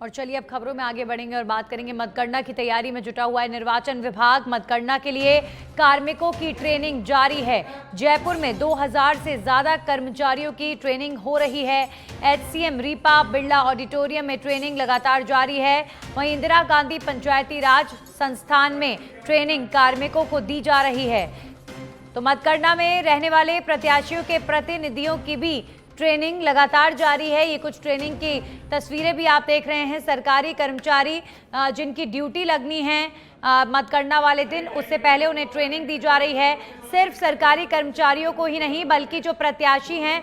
और चलिए अब खबरों में आगे बढ़ेंगे और बात करेंगे मतगणना की तैयारी में जुटा हुआ है निर्वाचन विभाग। मतगणना के लिए कार्मिकों की ट्रेनिंग जारी है। जयपुर में 2000 से ज्यादा कर्मचारियों की ट्रेनिंग हो रही है। एचसीएम रीपा बिरला ऑडिटोरियम में ट्रेनिंग लगातार जारी है। वहीं इंदिरा गांधी पंचायती राज संस्थान में ट्रेनिंग कार्मिकों को दी जा रही है। तो मतगणना में रहने वाले प्रत्याशियों के प्रतिनिधियों की भी ट्रेनिंग लगातार जारी है। ये कुछ ट्रेनिंग की तस्वीरें भी आप देख रहे हैं। सरकारी कर्मचारी जिनकी ड्यूटी लगनी है मतगणना वाले दिन, उससे पहले उन्हें ट्रेनिंग दी जा रही है। सिर्फ सरकारी कर्मचारियों को ही नहीं बल्कि जो प्रत्याशी हैं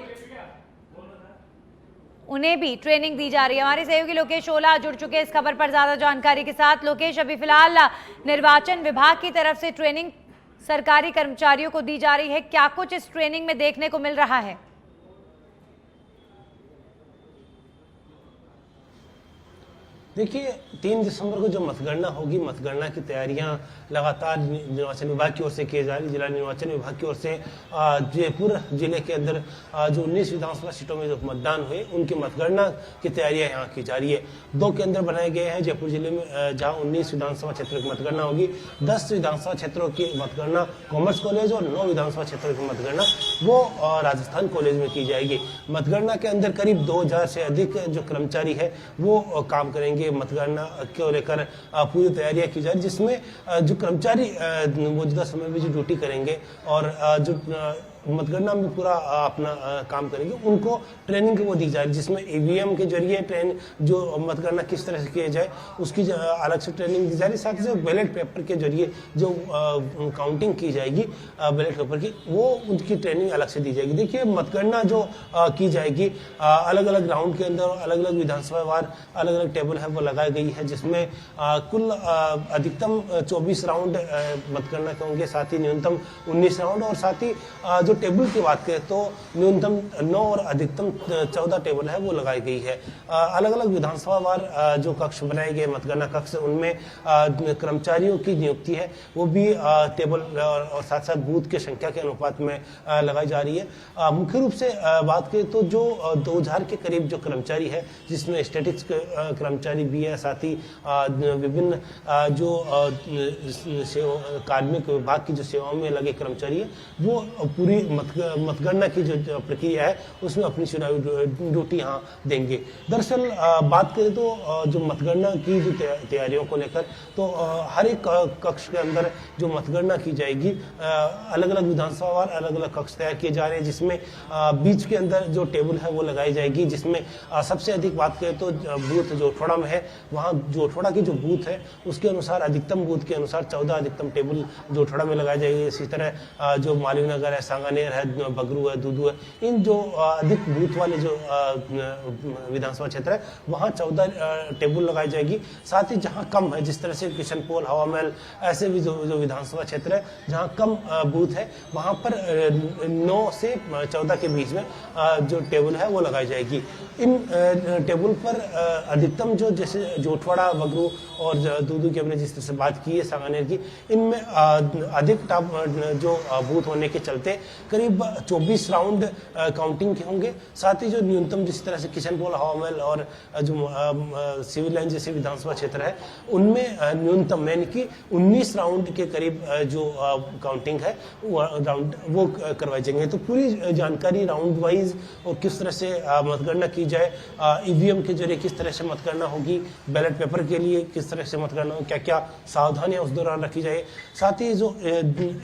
उन्हें भी ट्रेनिंग दी जा रही है। हमारे सहयोगी लोकेश ओला जुड़ चुके हैं इस खबर पर ज्यादा जानकारी के साथ। लोकेश, अभी फिलहाल निर्वाचन विभाग की तरफ से ट्रेनिंग सरकारी कर्मचारियों को दी जा रही है, क्या कुछ इस ट्रेनिंग में देखने को मिल रहा है? देखिए 3 दिसंबर को जो मतगणना होगी, मतगणना की तैयारियां लगातार निर्वाचन विभाग की ओर से की जा रही। जिला निर्वाचन विभाग की ओर से जयपुर जिले के अंदर जो 19 विधानसभा सीटों में जो मतदान हुए उनकी मतगणना की तैयारियां यहाँ की जा रही है। 2 केंद्र बनाए गए हैं जयपुर जिले में, जहाँ 19 विधानसभा क्षेत्रों की मतगणना होगी। 10 विधानसभा क्षेत्रों की मतगणना कॉमर्स कॉलेज और 9 विधानसभा क्षेत्रों की मतगणना वो राजस्थान कॉलेज में की जाएगी। मतगणना के अंदर करीब 2000 से अधिक जो कर्मचारी है वो काम करेंगे। मतगणना को लेकर पूरी तैयारियां की जा रही, जिसमें जो कर्मचारी मौजूदा समय में जो ड्यूटी करेंगे और जो मतगणना में पूरा अपना काम करेंगे उनको ट्रेनिंग वो दी जा रही है, जिसमें ईवीएम के जरिए जो मतगणना किस तरह से किया जाए उसकी अलग से ट्रेनिंग दी जा रही। साथ ही साथ बैलेट पेपर के जरिए जो काउंटिंग की जाएगी बैलेट पेपर की, वो उनकी ट्रेनिंग अलग से दी जाएगी। देखिए मतगणना जो की जाएगी अलग अलग राउंड के अंदर अलग अलग विधानसभा वार अलग अलग टेबल है वो लगाई गई है, जिसमें कुल अधिकतम 24 राउंड मतगणना के होंगे, साथ ही न्यूनतम 19 राउंड, और साथ ही जो टेबल की बात करें तो न्यूनतम 9 और अधिकतम 14 टेबल है वो लगाई गई है। अलग अलग विधानसभा वार जो कक्ष बनाए गए मतगणना कक्ष, उनमें कर्मचारियों की नियुक्ति है वो भी टेबल और साथ साथ बूथ के संख्या के अनुपात में लगाई जा रही है। मुख्य रूप से बात करें तो जो 2000 के करीब जो कर्मचारी है, जिसमें स्टैटिक्स कर्मचारी भी है, साथ ही विभिन्न जो कार्मिक विभाग की जो सेवाओं में लगे कर्मचारी है वो पूरी मतगणना की जो प्रक्रिया है उसमें अपनी चुनावी ड्यूटी यहाँ देंगे। दरअसल बात करें तो जो मतगणना की जो तैयारियों को लेकर तो हर एक कक्ष के अंदर जो मतगणना की जाएगी अलग अलग विधानसभा वार अलग अलग कक्ष तैयार किए जा रहे हैं, जिसमें बीच के अंदर जो टेबल है वो लगाई जाएगी, जिसमें सबसे अधिक बात करें तो बूथ जोटवाड़ा में है, वहाँ जोटवाड़ा की जो बूथ है उसके अनुसार अधिकतम बूथ के अनुसार 14 अधिकतम टेबल जोटवाड़ा में लगाई जाएगी। इसी तरह जो मालिक नगर है, सांगानेर है, बगरू है, दूदू है, इन जो अधिक बूथ वाले जो विधानसभा क्षेत्र है वहाँ 14 टेबल लगाई जाएगी। साथ ही जहाँ कम है, जिस तरह से किशनपोल, हवा महल, ऐसे भी जो विधानसभा क्षेत्र है जहाँ कम बूथ है वहाँ पर 9 से 14 के बीच में जो टेबल है वो लगाई जाएगी। इन टेबल पर अधिकतम जो जैसे जोटवाड़ा, बगरू और दूदू की हमने जिस तरह से बात की है, सांगानेर की, इनमें अधिक जो बूथ होने के चलते करीब 24 राउंड काउंटिंग के होंगे। साथ ही जो न्यूनतम जिस तरह से किशनपोल, हवा महल और जो सिविल लाइन जैसे विधानसभा क्षेत्र है उनमें न्यूनतम यानी कि 19 राउंड के करीब जो काउंटिंग है राउंड वो करवाई जाएंगे। तो पूरी जानकारी राउंड वाइज और किस तरह से मतगणना की जाए, ईवीएम के जरिए किस तरह से मतगणना होगी, बैलेट पेपर के लिए किस तरह से मतगणना होगी, क्या क्या सावधानियां उस दौरान रखी जाए, साथ ही जो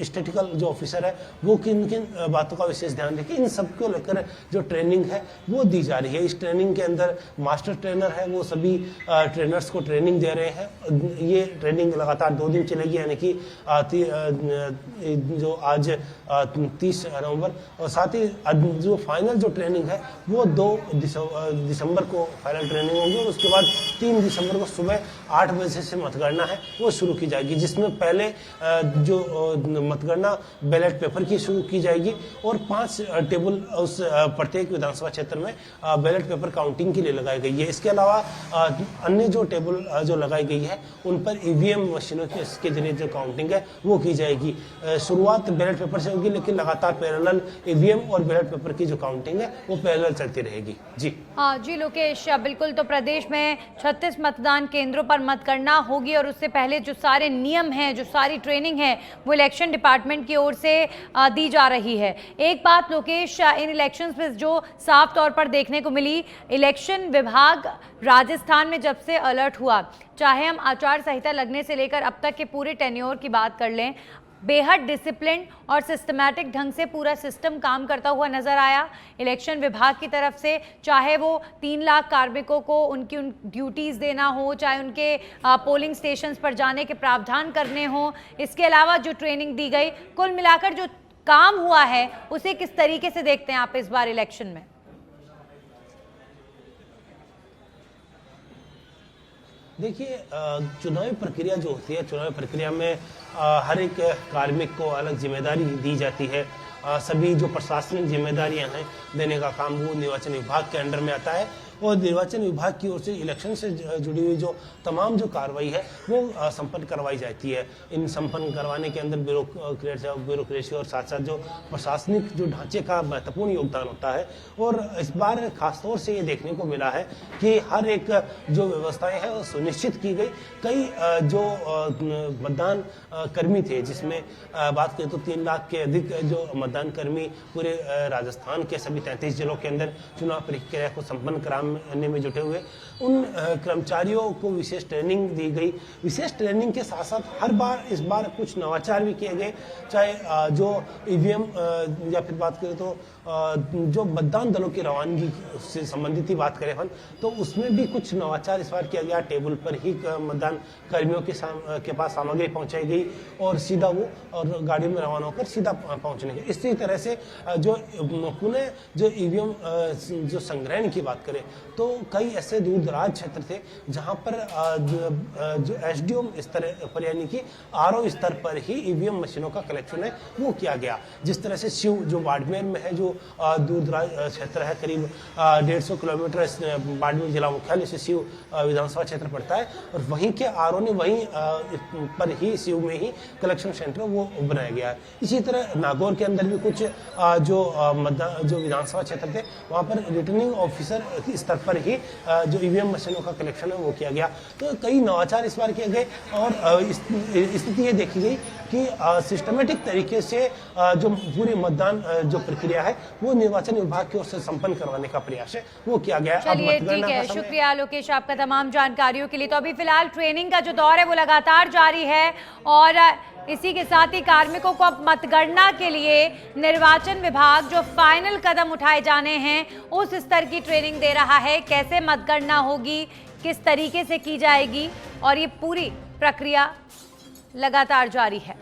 स्टैटिकल जो ऑफिसर है वो किन किन बातों का विशेष ध्यान रखें, इन सबको लेकर जो ट्रेनिंग है वो दी जा रही है। इस ट्रेनिंग के अंदर मास्टर ट्रेनर है वो सभी ट्रेनर्स को ट्रेनिंग दे रहे हैं। ये ट्रेनिंग लगातार 2 दिन चलेगी, यानी कि जो आज 30 नवंबर, और साथ ही जो फाइनल जो ट्रेनिंग है वो 2 दिसंबर को फाइनल ट्रेनिंग होगी और उसके बाद 3 दिसंबर को सुबह 8 बजे से मतगणना है वो शुरू की जाएगी, जिसमें पहले जो मतगणना बैलेट पेपर की शुरू की जाएगी। जाएगी और 5 टेबल उस प्रत्येक विधानसभा क्षेत्र में बैलेट पेपर काउंटिंग के लिए लगाई गई है। इसके अलावा अन्य जो टेबल जो लगाई गई है उन पर ईवीएम मशीनों के जरिए जो काउंटिंग है वो की जाएगी। शुरुआत बैलेट पेपर से होगी, लेकिन लगातार पैरेलल ईवीएम और बैलेट पेपर की जो काउंटिंग है वो पैरेलल चलती रहेगी। जी हाँ जी लोकेश, बिल्कुल। तो प्रदेश में 36 मतदान केंद्रों पर मतगणना होगी और उससे पहले जो सारे नियम हैं, जो सारी ट्रेनिंग है, वो इलेक्शन डिपार्टमेंट की ओर से दी जा रही है। एक बात लोकेश, इन इलेक्शंस में जो साफ तौर पर देखने को मिली, इलेक्शन विभाग राजस्थान में जब से अलर्ट हुआ, चाहे हम आचार संहिता लगने से लेकर अब तक के पूरे टेन्योर की बात कर लें, बेहद डिसिप्लिन और सिस्टमैटिक ढंग से पूरा सिस्टम काम करता हुआ नजर आया इलेक्शन विभाग की तरफ से। चाहे वो 3 लाख कार्मिकों को उनकी ड्यूटीज देना हो, चाहे उनके पोलिंग स्टेशंस पर जाने के प्रावधान करने हो, इसके अलावा जो ट्रेनिंग दी गई, कुल मिलाकर जो काम हुआ है उसे किस तरीके से देखते हैं आप इस बार इलेक्शन में? देखिए, चुनावी प्रक्रिया जो होती है, चुनावी प्रक्रिया में हर एक कार्मिक को अलग जिम्मेदारी दी जाती है। सभी जो प्रशासनिक जिम्मेदारियां हैं देने का काम वो निर्वाचन विभाग के अंडर में आता है और निर्वाचन विभाग की ओर से इलेक्शन से जुड़ी हुई जो तमाम जो कार्रवाई है वो संपन्न करवाई जाती है। इन संपन्न करवाने के अंदर ब्यूरोक्रेसी और साथ साथ जो प्रशासनिक जो ढांचे का महत्वपूर्ण योगदान होता है। और इस बार खासतौर से ये देखने को मिला है कि हर एक जो व्यवस्थाएं हैं वो सुनिश्चित की गई। कई जो मतदान कर्मी थे, जिसमें बात करें तो 3 लाख के अधिक जो मतदान कर्मी पूरे राजस्थान के सभी 33 जिलों के अंदर चुनाव प्रक्रिया को संपन्न कराने में जुटे हुए, उन कर्मचारियों को विशेष ट्रेनिंग दी गई। विशेष ट्रेनिंग के साथ साथ हर बार इस बार कुछ नवाचार भी किए गए, चाहे जो ईवीएम या फिर बात करें तो जो मतदान दलों की रवानगी से संबंधित ही बात करें हम, तो उसमें भी कुछ नवाचार इस बार किया गया। टेबल पर ही मतदान कर्मियों के पास सामग्री पहुंचाई गई और सीधा वो और गाड़ी में रवाना होकर सीधा पहुंचने के। इसी तरह से जो पुनः जो ईवीएम जो संग्रहण की बात करें तो कई ऐसे दूर दराज क्षेत्र थे जहां पर जो एसडीएम स्तर पर यानी कि आरओ स्तर पर ही ईवीएम मशीनों का कलेक्शन है वो किया गया। जिस तरह से शिव जो बाड़मेर में है, जो दूर दराज क्षेत्र है, करीब 150 किलोमीटर बाड़मेर जिला मुख्यालय से शिव विधानसभा क्षेत्र पड़ता है और वहीं के आरओ ने वहीं पर ही शिव में ही कलेक्शन सेंटर वो बनाया गया है। इसी तरह नागौर के अंदर भी कुछ जो विधानसभा क्षेत्र थे वहां पर रिटर्निंग ऑफिसर स्तर पर ही जो ईवीएम मशीनों का कलेक्शन है वो किया गया। तो कई नवाचार इस बार किए गए और स्थिति ये देखी गई कि सिस्टमेटिक तरीके से जो पूरी मतदान जो प्रक्रिया है वो निर्वाचन विभाग की ओर से संपन्न करवाने का प्रयास है वो किया गया है। चलिए ठीक है, शुक्रिया लोकेश आपका तमाम जानकारियों के लिए। तो अभी फिलहाल ट्रेनिंग का जो दौर है वो लगातार जारी है और इसी के साथ ही कार्मिकों को अब मतगणना के लिए निर्वाचन विभाग जो फाइनल कदम उठाए जाने हैं उस स्तर की ट्रेनिंग दे रहा है। कैसे मतगणना होगी, किस तरीके से की जाएगी, और ये पूरी प्रक्रिया लगातार जारी है।